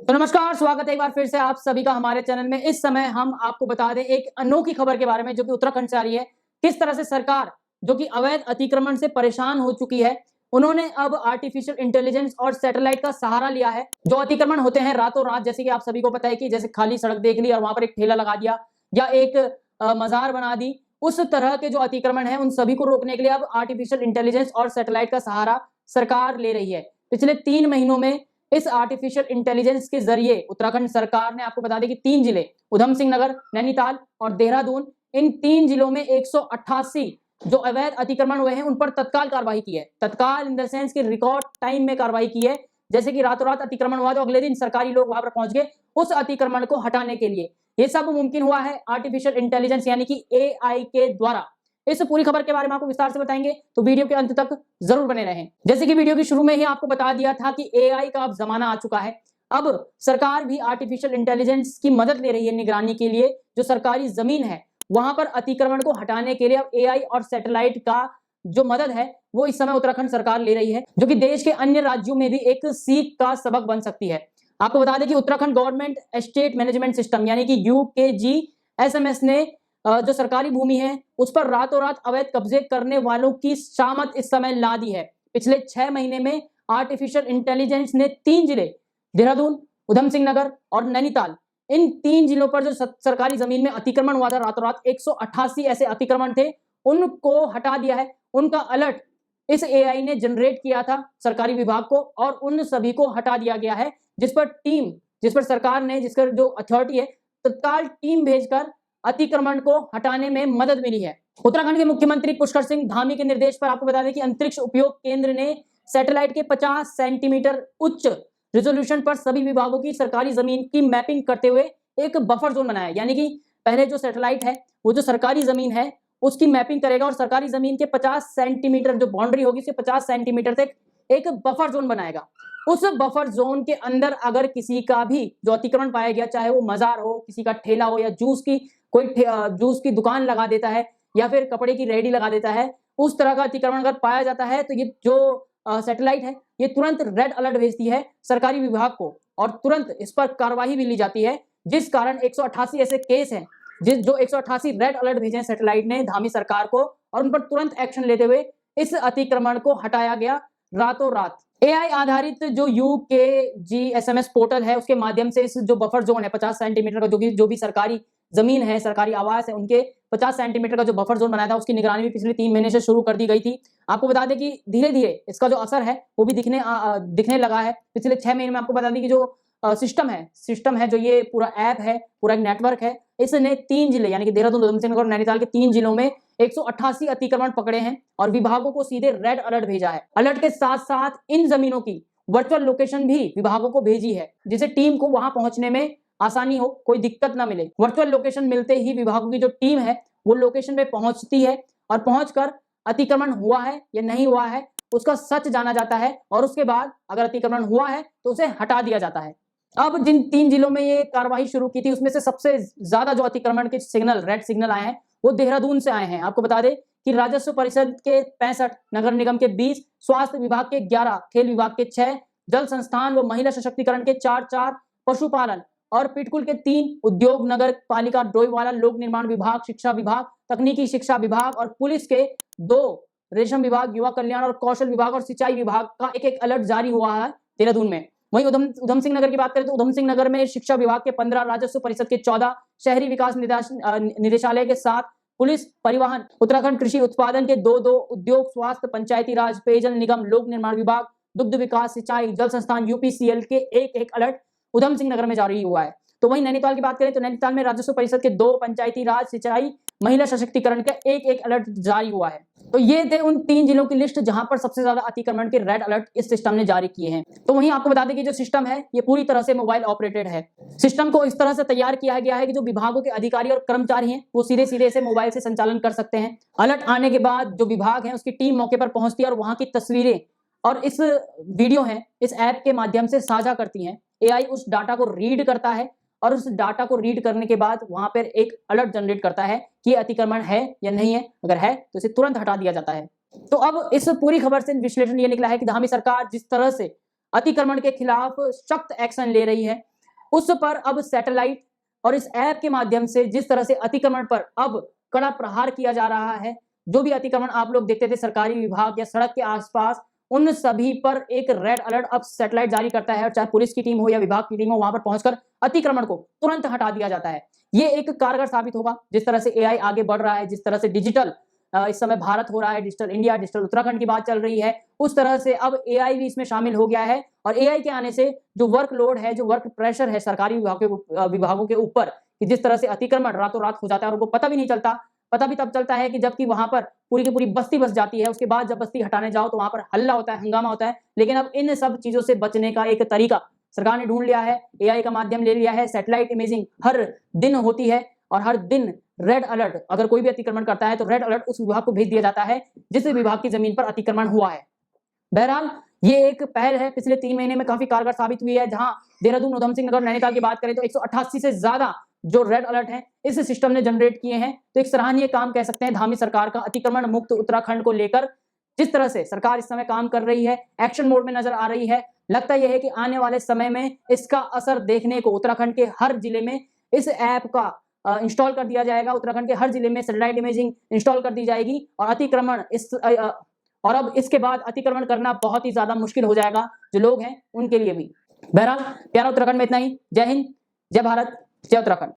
तो नमस्कार, स्वागत है एक बार फिर से आप सभी का हमारे चैनल में। इस समय हम आपको बता दें एक अनोखी खबर के बारे में जो कि उत्तराखंड से आ रही है। किस तरह से सरकार जो कि अवैध अतिक्रमण से परेशान हो चुकी है, उन्होंने अब आर्टिफिशियल इंटेलिजेंस और सैटेलाइट का सहारा लिया है। जो अतिक्रमण होते हैं रातों रात, जैसे कि आप सभी को पता है कि जैसे खाली सड़क देख ली और वहां पर एक ठेला लगा दिया या एक मजार बना दी, उस तरह के जो अतिक्रमण है उन सभी को रोकने के लिए अब आर्टिफिशियल इंटेलिजेंस और सैटेलाइट का सहारा सरकार ले रही है। पिछले 3 महीनों में इस आर्टिफिशियल इंटेलिजेंस के जरिए उत्तराखंड सरकार ने, आपको बता दें कि 3 जिले उधम सिंह नगर, नैनीताल और देहरादून, इन 3 जिलों में 188 जो अवैध अतिक्रमण हुए हैं उन पर तत्काल कार्रवाई की है। तत्काल इन द सेंस की रिकॉर्ड टाइम में कार्रवाई की है। जैसे कि रातों रात अतिक्रमण हुआ तो अगले दिन सरकारी लोग वहां पर पहुंच गए उस अतिक्रमण को हटाने के लिए। ये सब मुमकिन हुआ है आर्टिफिशियल इंटेलिजेंस यानी कि एआई के द्वारा। इस पूरी खबर के बारे में आपको विस्तार से बताएंगे, तो वीडियो के अंत तक जरूर बने रहें। जैसे कि वीडियो के शुरू में ही आपको बता दिया था कि एआई का अब जमाना आ चुका है। अब सरकार भी आर्टिफिशियल इंटेलिजेंस की मदद ले रही है निगरानी के लिए। जो सरकारी जमीन है वहां पर अतिक्रमण को हटाने के लिए अब एआई और सैटेलाइट का जो मदद है वो इस समय उत्तराखंड सरकार ले रही है, जो कि देश के अन्य राज्यों में भी एक सीख का सबक बन सकती है। आपको बता दें कि Uttarakhand government estate management system यानी कि UKGSMS ने जो सरकारी भूमि है उस पर रातों रात अवैध कब्जे करने वालों की शामत इस समय ला दी है। पिछले 6 महीने में आर्टिफिशियल इंटेलिजेंस ने 3 जिले देहरादून, उधम सिंह नगर और नैनीताल, इन 3 जिलों पर जो सरकारी जमीन में अतिक्रमण हुआ था रातों रात 188 ऐसे अतिक्रमण थे, उनको हटा दिया है। उनका अलर्ट इस एआई ने जनरेट किया था सरकारी विभाग को और उन सभी को हटा दिया गया है, जिस पर सरकार ने, जिसका जो अथॉरिटी है, तत्काल टीम भेजकर अतिक्रमण को हटाने में मदद मिली है। उत्तराखंड के मुख्यमंत्री पुष्कर सिंह धामी के निर्देश पर आपको बता दें कि अंतरिक्ष उपयोग केंद्र ने सैटेलाइट के 50 सेंटीमीटर उच्च रिजोल्यूशन पर सभी विभागों की सरकारी जमीन की मैपिंग करते हुए एक बफर जोन बनाया। यानी कि पहले जो सैटेलाइट है वो जो सरकारी जमीन है उसकी मैपिंग करेगा और सरकारी जमीन के 50 सेंटीमीटर जो बाउंड्री होगी उसके 50 सेंटीमीटर तक एक बफर जोन बनाएगा। उस बफर जोन के अंदर अगर किसी का भी जो अतिक्रमण पाया गया, चाहे वो मजार हो, किसी का ठेला हो या कोई जूस की दुकान लगा देता है या फिर कपड़े की रेडी लगा देता है, उस तरह का अतिक्रमण अगर पाया जाता है तो ये जो सैटेलाइट है ये तुरंत रेड अलर्ट भेजती है सरकारी विभाग को और तुरंत इस पर कार्रवाई भी ली जाती है। जिस कारण 188 ऐसे केस हैं जो 188 रेड अलर्ट भेजे हैं सैटेलाइट ने धामी सरकार को और उन पर तुरंत एक्शन लेते हुए इस अतिक्रमण को हटाया गया रातों रात। एआई आधारित जो UKGSMS पोर्टल है उसके माध्यम से इस जो बफर जोन है 50 सेंटीमीटर का, जो भी सरकारी जमीन है, सरकारी आवास है, उनके 50 सेंटीमीटर का जो बफर जोन बनाया था उसकी निगरानी भी पिछले 3 महीने से शुरू कर दी गई थी। आपको बता दें कि धीरे धीरे इसका जो असर है वो भी दिखने लगा है। पिछले 6 महीने में आपको बता दें कि जो सिस्टम है जो ये पूरा ऐप है, पूरा एक नेटवर्क है, इसने 3 जिले यानी कि देहरादून, उधम सिंह नगर और नैनीताल के 3 जिलों में 188 अतिक्रमण पकड़े हैं और विभागों को सीधे रेड अलर्ट भेजा है। अलर्ट के साथ साथ इन जमीनों की वर्चुअल लोकेशन भी विभागों को भेजी है, जिससे टीम को वहां पहुंचने में आसानी हो, कोई दिक्कत ना मिले। वर्चुअल लोकेशन मिलते ही विभागों की जो टीम है वो लोकेशन पे पहुंचती है और पहुंचकर अतिक्रमण हुआ है या नहीं हुआ है उसका सच जाना जाता है और उसके बाद अगर अतिक्रमण हुआ है तो उसे हटा दिया जाता है। अब जिन 3 जिलों में ये कार्रवाई शुरू की थी उसमें से सबसे ज्यादा जो अतिक्रमण के रेड सिग्नल आए हैं वो देहरादून से आए हैं। आपको बता दें कि राजस्व परिषद के 65, नगर निगम के 20, स्वास्थ्य विभाग के 11, खेल विभाग के 6, जल संस्थान व महिला सशक्तिकरण के 4, पशुपालन और पिटकुल के 3, उद्योग नगर पालिका डोईवाला, लोक निर्माण विभाग, शिक्षा विभाग, तकनीकी शिक्षा विभाग और पुलिस के 2, रेशम विभाग, युवा कल्याण और कौशल विभाग और सिंचाई विभाग का एक अलर्ट जारी हुआ है देहरादून में। वहीं उधम सिंह नगर की बात करें तो उधम सिंह नगर में शिक्षा विभाग के 15, राजस्व परिषद के 14, शहरी विकास निदेशालय के 7, पुलिस, परिवहन, उत्तराखंड कृषि उत्पादन के 2, उद्योग, स्वास्थ्य, पंचायती राज, पेयजल निगम, लोक निर्माण विभाग, दुग्ध विकास, सिंचाई, जल संस्थान, UPCL के एक अलर्ट उधम सिंह नगर में जारी हुआ है। तो वहीं नैनीताल की बात करें तो नैनीताल में राजस्व परिषद के 2, पंचायती राज, सिंचाई, महिला सशक्तिकरण का एक अलर्ट जारी हुआ है। तो ये थे उन 3 जिलों की लिस्ट जहां पर सबसे ज्यादा अतिक्रमण के रेड अलर्ट इस सिस्टम ने जारी किए हैं। तो वहीं आपको बता दें कि जो सिस्टम है ये पूरी तरह से मोबाइल ऑपरेटेड है। सिस्टम को इस तरह से तैयार किया गया है कि जो विभागों के अधिकारी और कर्मचारी हैं वो सीधे सीधे इसे मोबाइल से संचालन कर सकते हैं। अलर्ट आने के बाद जो विभाग है उसकी टीम मौके पर पहुंचती है और वहां की तस्वीरें और इस वीडियो है इस ऐप के माध्यम से साझा करती हैं। एआई उस डाटा को रीड करता है और उस डाटा को रीड करने के बाद वहां पर एक अलर्ट जनरेट करता है कि अतिक्रमण है या नहीं है। अगर है तो इसे तुरंत हटा दिया जाता है। तो अब इस पूरी खबर से विश्लेषण ये निकला है कि धामी सरकार जिस तरह से अतिक्रमण के खिलाफ सख्त एक्शन ले रही है, उस पर अब सैटेलाइट और इस ऐप के माध्यम से जिस तरह से अतिक्रमण पर अब कड़ा प्रहार किया जा रहा है, जो भी अतिक्रमण आप लोग देखते थे सरकारी विभाग या सड़क के आसपास, उन सभी पर एक रेड अलर्ट अब सैटेलाइट जारी करता है, और चाहे पुलिस की टीम हो या विभाग की टीम हो, वहां पर पहुंचकर अतिक्रमण को तुरंत हटा दिया जाता है। ये एक कारगर साबित होगा। जिस तरह से एआई आगे बढ़ रहा है, जिस तरह से डिजिटल इस समय भारत हो रहा है, डिजिटल इंडिया, डिजिटल उत्तराखंड की बात चल रही है, उस तरह से अब एआई भी इसमें शामिल हो गया है। और एआई के आने से जो वर्कलोड है, जो वर्क प्रेशर है सरकारी विभागों के ऊपर, कि जिस तरह से अतिक्रमण रातों रात हो जाता है और उनको पता भी नहीं चलता। पता भी तब चलता है कि जबकि वहां पर पूरी की पूरी बस्ती बस जाती है, उसके बाद जब बस्ती हटाने जाओ तो वहां पर हल्ला होता है, हंगामा होता है। लेकिन अब इन सब चीजों से बचने का एक तरीका सरकार ने ढूंढ लिया है, एआई का माध्यम ले लिया है। सैटेलाइट इमेजिंग हर दिन होती है और हर दिन रेड अलर्ट, अगर कोई भी अतिक्रमण करता है तो रेड अलर्ट उस विभाग को भेज दिया जाता है जिस विभाग की जमीन पर अतिक्रमण हुआ है। बहरहाल ये एक पहल है, पिछले 3 महीने में काफी कारगर साबित हुई है। जहां देहरादून, उधम सिंह नगर, नैनीताल की बात करें तो 188 से ज्यादा जो रेड अलर्ट हैं इस सिस्टम ने जनरेट किए हैं। तो एक सराहनीय काम कह सकते हैं धामी सरकार का, अतिक्रमण मुक्त उत्तराखंड को लेकर जिस तरह से सरकार इस समय काम कर रही है, एक्शन मोड में नजर आ रही है। लगता यह है कि आने वाले समय में इसका असर देखने को उत्तराखंड के हर जिले में इस ऐप का इंस्टॉल कर दिया जाएगा। उत्तराखंड के हर जिले में सैटेलाइट इमेजिंग इंस्टॉल कर दी जाएगी और अतिक्रमण और अब इसके बाद अतिक्रमण करना बहुत ही ज्यादा मुश्किल हो जाएगा जो लोग हैं उनके लिए भी। बहरहाल प्यारा उत्तराखंड में इतना ही। जय हिंद, जय भारत, जय उत्तराखंड।